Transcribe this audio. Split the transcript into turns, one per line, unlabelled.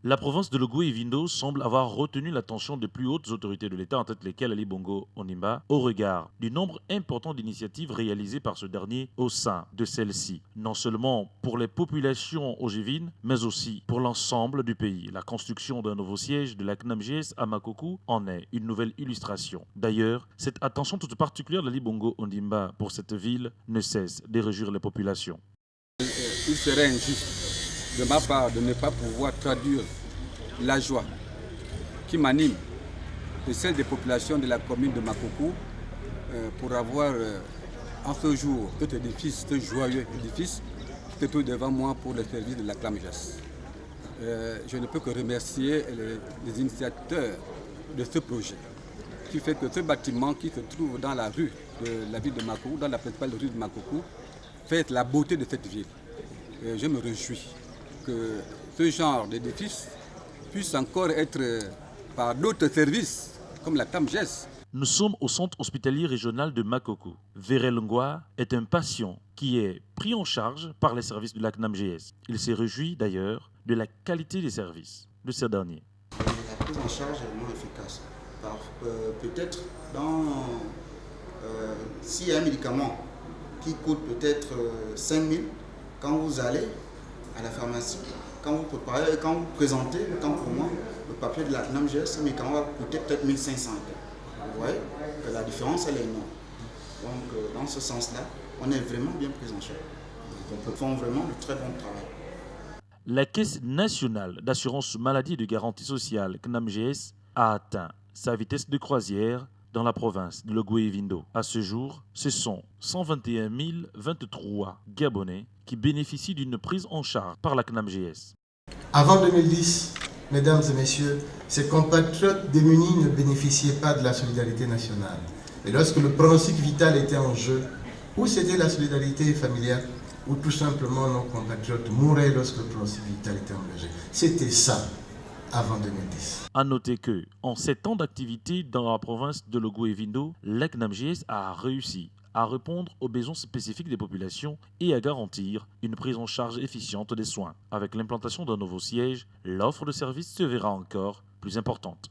La province de Logou et Vindo semble avoir retenu l'attention des plus hautes autorités de l'État, en tête lesquelles Ali Bongo Ondimba, au regard du nombre important d'initiatives réalisées par ce dernier au sein de celle-ci, non seulement pour les populations ogivines, mais aussi pour l'ensemble du pays. La construction d'un nouveau siège de la CNAMGS à Makokou en est une nouvelle illustration. D'ailleurs, cette attention toute particulière d'Ali Bongo Ondimba pour cette ville ne cesse de réjouir les populations.
Il serait injuste de ma part de ne pas pouvoir traduire la joie qui m'anime de celle des populations de la commune de Makokou pour avoir en ce jour cet édifice, ce joyeux édifice qui se trouve devant moi pour le service de la CNAMGS. Je ne peux que remercier les initiateurs de ce projet qui fait que ce bâtiment qui se trouve dans la rue de la ville de Makokou, dans la principale rue de Makokou, fait la beauté de cette ville. Je me réjouis que ce genre d'édifice puisse encore être par d'autres services comme la CNAMGS.
Nous sommes au centre hospitalier régional de Makokou. Verelngwa est un patient qui est pris en charge par les services de la CNAMGS. Il s'est réjoui d'ailleurs de la qualité des services de ces derniers.
La prise en charge est moins efficace. Peut-être s'il y a un médicament qui coûte peut-être 5 000, quand vous allez à la pharmacie, quand vous préparez, quand vous présentez, autant pour moi, le papier de la CNAMGS, ce médicament va coûter peut-être 1 500. Vous voyez que la différence, elle est énorme. Donc, dans ce sens-là, on est vraiment bien pris en charge. Ils font vraiment de très bon travail.
La Caisse nationale d'assurance maladie et de garantie sociale, CNAMGS, a atteint sa vitesse de croisière dans la province de Logou et Vindo. À ce jour, ce sont 121 023 Gabonais qui bénéficient d'une prise en charge par la CNAMGS.
Avant 2010, mesdames et messieurs, ces compatriotes démunis ne bénéficiaient pas de la solidarité nationale. Et lorsque le pronostic vital était en jeu, ou c'était la solidarité familiale, ou tout simplement nos compatriotes mouraient lorsque le pronostic vital était engagé. C'était ça avant 2010.
A noter que, en 7 ans d'activité dans la province de Logou et Vindo, la CNAMGS a réussi à répondre aux besoins spécifiques des populations et à garantir une prise en charge efficiente des soins. Avec l'implantation d'un nouveau siège, l'offre de services se verra encore plus importante.